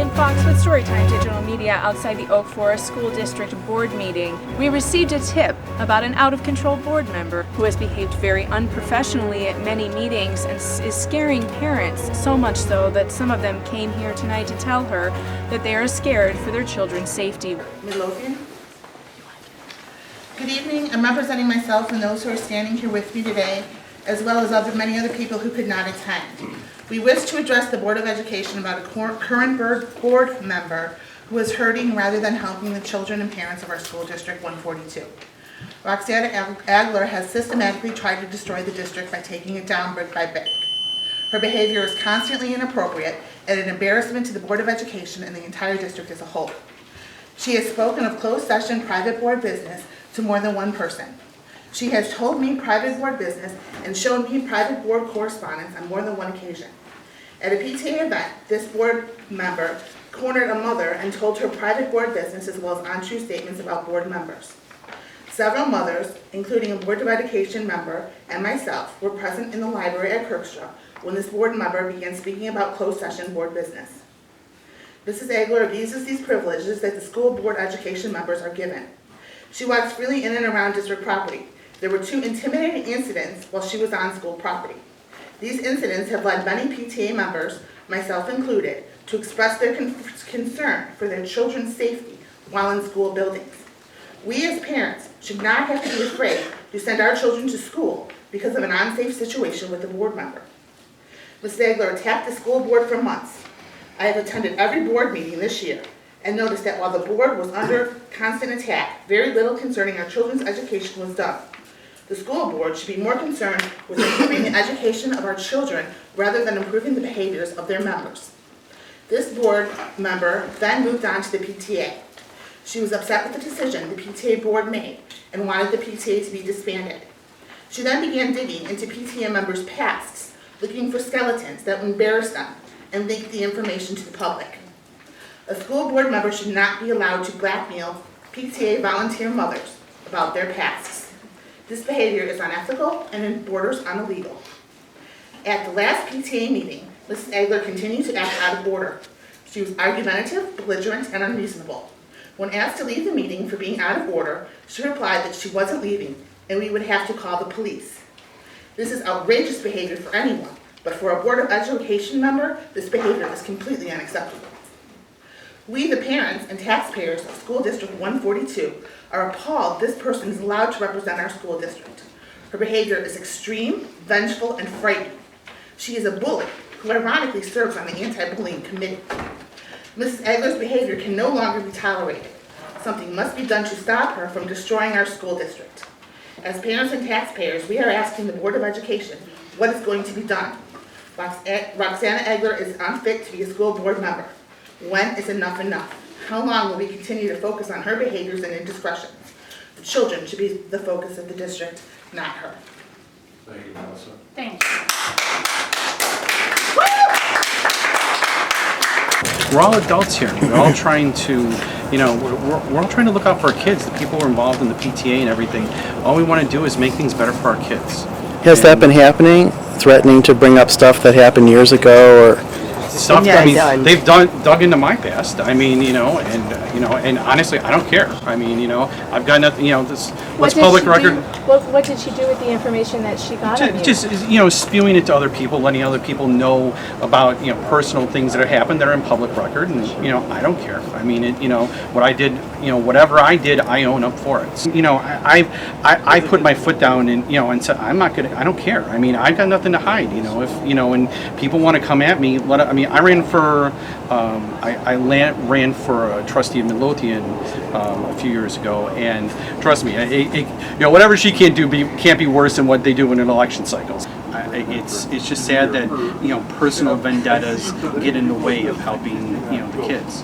Ian Fox with Storytime Digital Media outside the Oak Forest School District Board meeting. We received a tip about an out-of-control board member who has behaved very unprofessionally at many meetings and is scaring parents, so much so that some of them came here tonight to tell her that they are scared for their children's safety. Midlothian. Good evening. I'm representing myself and those who are standing here with me today, as well as many other people who could not attend. We wish to address the Board of Education about a current board member who is hurting rather than helping the children and parents of our school district 142. Roxana Agler has systematically tried to destroy the district by taking it down brick by brick. Her behavior is constantly inappropriate and an embarrassment to the Board of Education and the entire district as a whole. She has spoken of closed session private board business to more than one person. She has told me private board business and shown me private board correspondence on more than one occasion. At a PTA event, this board member cornered a mother and told her private board business as well as untrue statements about board members. Several mothers, including a Board of Education member and myself, were present in the library at Kirkstra when this board member began speaking about closed session board business. Mrs. Agler abuses these privileges that the school board education members are given. She walks freely in and around district property. There were 2 intimidating incidents while she was on school property. These incidents have led many PTA members, myself included, to express their concern for their children's safety while in school buildings. We as parents should not have to be afraid to send our children to school because of an unsafe situation with a board member. Ms. Agler attacked the school board for months. I have attended every board meeting this year and noticed that while the board was under constant attack, very little concerning our children's education was done. The school board should be more concerned with improving the education of our children rather than improving the behaviors of their members. This board member then moved on to the PTA. She was upset with the decision the PTA board made and wanted the PTA to be disbanded. She then began digging into PTA members' pasts, looking for skeletons that would embarrass them and leak the information to the public. A school board member should not be allowed to blackmail PTA volunteer mothers about their pasts. This behavior is unethical and it borders on illegal. At the last PTA meeting, Mrs. Agler continued to act out of order. She was argumentative, belligerent, and unreasonable. When asked to leave the meeting for being out of order, she replied that she wasn't leaving and we would have to call the police. This is outrageous behavior for anyone, but for a Board of Education member, this behavior is completely unacceptable. We, the parents and taxpayers of School District 142, are appalled this person is allowed to represent our school district. Her behavior is extreme, vengeful, and frightening. She is a bully who ironically serves on the anti-bullying committee. Mrs. Agler's behavior can no longer be tolerated. Something must be done to stop her from destroying our school district. As parents and taxpayers, we are asking the Board of Education what is going to be done. Roxana Agler is unfit to be a school board member. When is enough enough? How long will we continue to focus on her behaviors and indiscretions? The children should be the focus of the district, not her. Thank you, Melissa. Thanks. We're all adults here. We're all trying to, we're all trying to look out for our kids, the people who are involved in the PTA and everything. All we want to do is make things better for our kids. Has that been happening? Threatening to bring up stuff that happened years ago, or stuff? They've dug into my past. And honestly, I don't care. I've got nothing. What's public record? What did she do with the information that she got on you? Just spewing it to other people, letting other people know about personal things that have happened that are in public record, and I don't care. What I did, whatever I did, I own up for it. I put my foot down and said I'm not gonna. I don't care. I've got nothing to hide. When people want to come at me, I ran for ran for a trustee of Midlothian a few years ago, and trust me, whatever she can't do can't be worse than what they do in an election cycles. It's just sad that personal vendettas get in the way of helping the kids.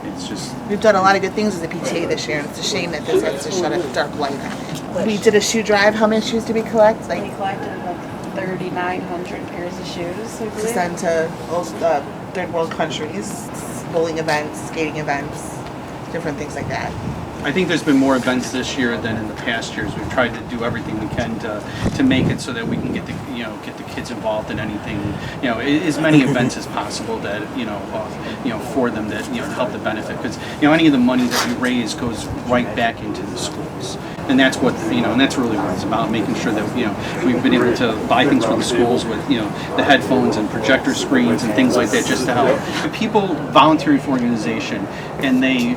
It's just We've done a lot of good things as a PTA this year, and it's a shame that this has to shed a dark light on it. We did a shoe drive. How many shoes did we collect? We collected 3,900 pairs of shoes. To send to third world countries, bowling events, skating events, different things like that. I think there's been more events this year than in the past years. We've tried to do everything we can to make it so that we can get the kids involved in anything, as many events as possible that for them that help the benefit, because any of the money that we raise goes right back into the schools. And that's what and that's really what it's about, making sure that we've been able to buy things for the schools with the headphones and projector screens and things like that, just to help people volunteering for organization, and they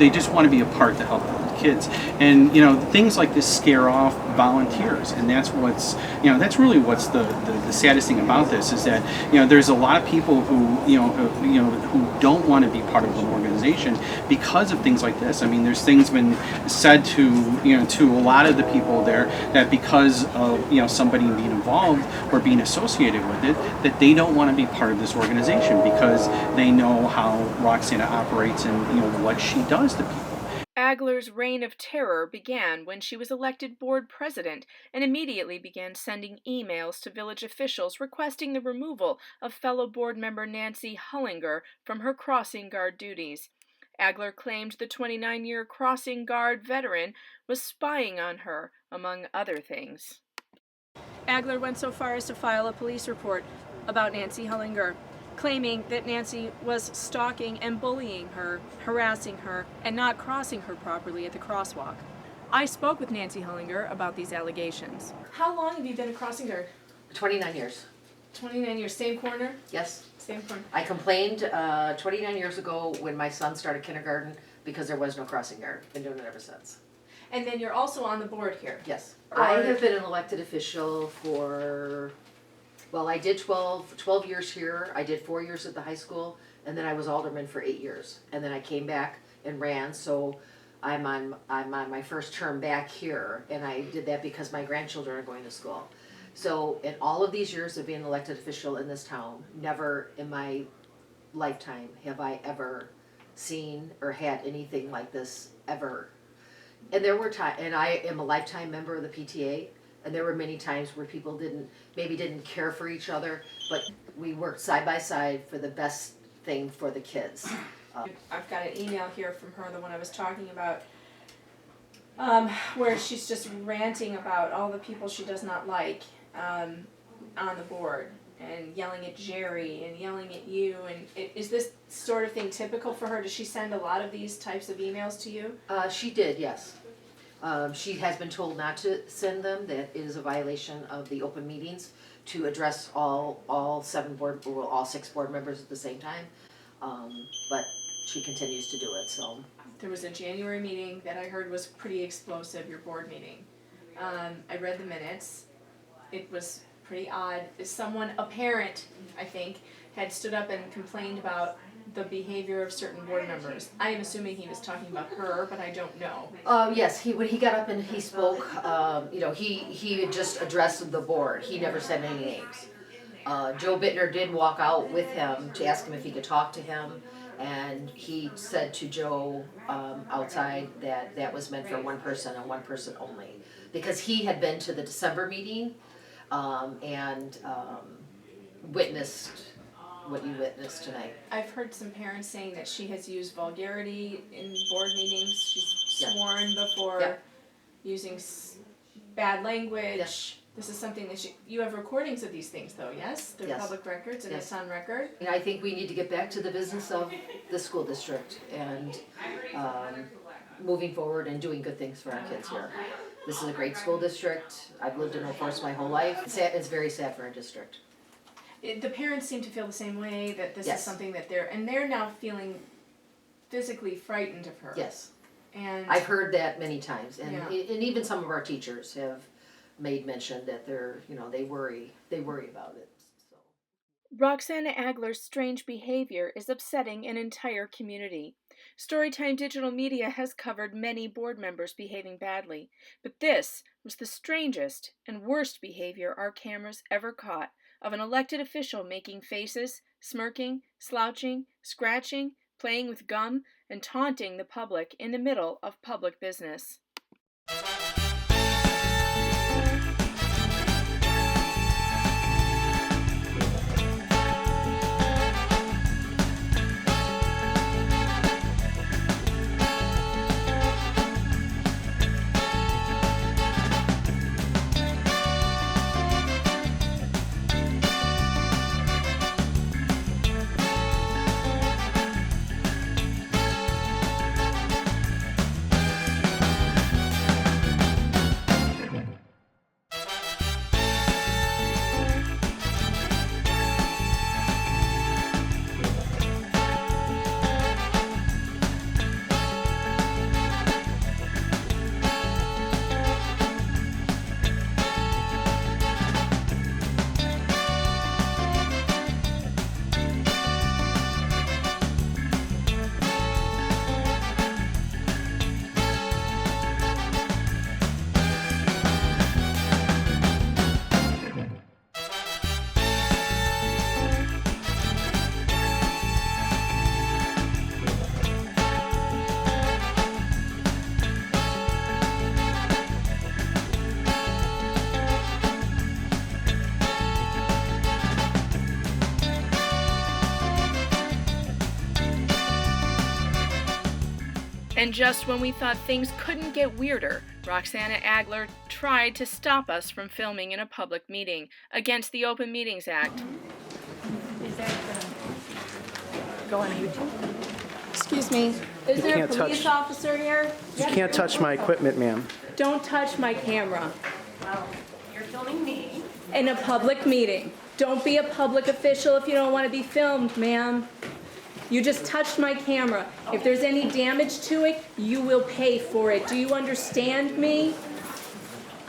just want to be a part to help the kids. And things like this scare off volunteers, and that's really what's the saddest thing about this, is that there's a lot of people who don't want to be part of an organization because of things like this. I mean, there's things been said to a lot of the people there, that because of somebody being involved or being associated with it, that they don't want to be part of this organization because they know how Roxana operates and what she does to people. Agler's reign of terror began when she was elected board president and immediately began sending emails to village officials requesting the removal of fellow board member Nancy Hullinger from her crossing guard duties. Agler claimed the 29-year crossing guard veteran was spying on her, among other things. Agler went so far as to file a police report about Nancy Hullinger, claiming that Nancy was stalking and bullying her, harassing her, and not crossing her properly at the crosswalk. I spoke with Nancy Hullinger about these allegations. How long have you been a crossing guard? 29 years. 29 years, same corner? Yes. Same corner. I complained 29 years ago when my son started kindergarten because there was no crossing guard. Been doing it ever since. And then you're also on the board here? Yes. I have been an elected official for, I did 12 years here. I did 4 years at the high school, and then I was alderman for 8 years. And then I came back and ran, so I'm on my first term back here, and I did that because my grandchildren are going to school. So in all of these years of being an elected official in this town, never in my lifetime have I ever seen or had anything like this ever. And there were times, and I am a lifetime member of the PTA, and there were many times where people didn't care for each other, but we worked side by side for the best thing for the kids. I've got an email here from her, the one I was talking about, where she's just ranting about all the people she does not like on the board, and yelling at Jerry and yelling at you. And is this sort of thing typical for her? Does she send a lot of these types of emails to you? She did, yes. She has been told not to send them. That is a violation of the open meetings to address all 6 board members at the same time. But she continues to do it, so. There was a January meeting that I heard was pretty explosive, your board meeting. I read the minutes. It was pretty odd. A parent, I think, had stood up and complained about the behavior of certain board members. I am assuming he was talking about her, but I don't know. Yes, when he got up and he spoke, he had just addressed the board. He never said any names. Joe Bittner did walk out with him to ask him if he could talk to him, and he said to Joe outside that was meant for one person and one person only, because he had been to the December meeting and witnessed what you witnessed tonight. I've heard some parents saying that she has used vulgarity in board meetings. She's sworn before, using bad language. Yes. This is something that you have recordings of these things, though, yes? They're public records and it's on record? And I think we need to get back to the business of the school district and moving forward and doing good things for our kids here. This is a great school district. I've lived in Oak Forest my whole life. It's very sad for our district. The parents seem to feel the same way, that this is something that they're now feeling physically frightened of her. Yes. And I've heard that many times, and even some of our teachers have made mention that they worry about it. So. Roxana Agler's strange behavior is upsetting an entire community. Storytime Digital Media has covered many board members behaving badly, but this was the strangest and worst behavior our cameras ever caught of an elected official making faces, smirking, slouching, scratching, playing with gum, and taunting the public in the middle of public business. And just when we thought things couldn't get weirder, Roxana Agler tried to stop us from filming in a public meeting against the Open Meetings Act. Is that go on YouTube? Excuse me, is there a can't police touch- officer here? You can't touch my equipment, ma'am. Don't touch my camera. Well, you're filming me. In a public meeting. Don't be a public official if you don't want to be filmed, ma'am. You just touched my camera. If there's any damage to it, you will pay for it. Do you understand me?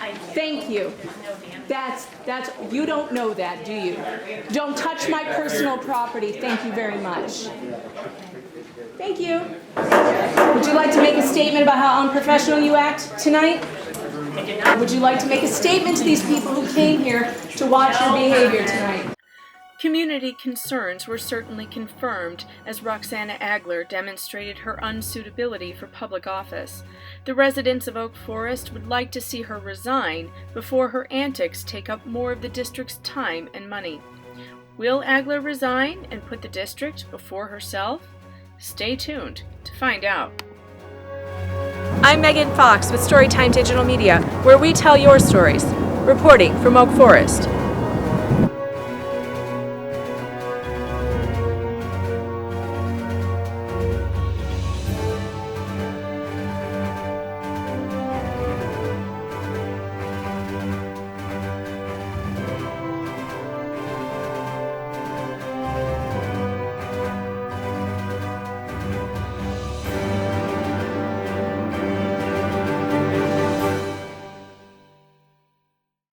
I do. Thank you. No damage. That's, you don't know that, do you? Don't touch my personal property. Thank you very much. Thank you. Would you like to make a statement about how unprofessional you act tonight? Would you like to make a statement to these people who came here to watch your behavior tonight? Community concerns were certainly confirmed as Roxana Agler demonstrated her unsuitability for public office. The residents of Oak Forest would like to see her resign before her antics take up more of the district's time and money. Will Agler resign and put the district before herself? Stay tuned to find out. I'm Megan Fox with Storytime Digital Media, where we tell your stories. Reporting from Oak Forest.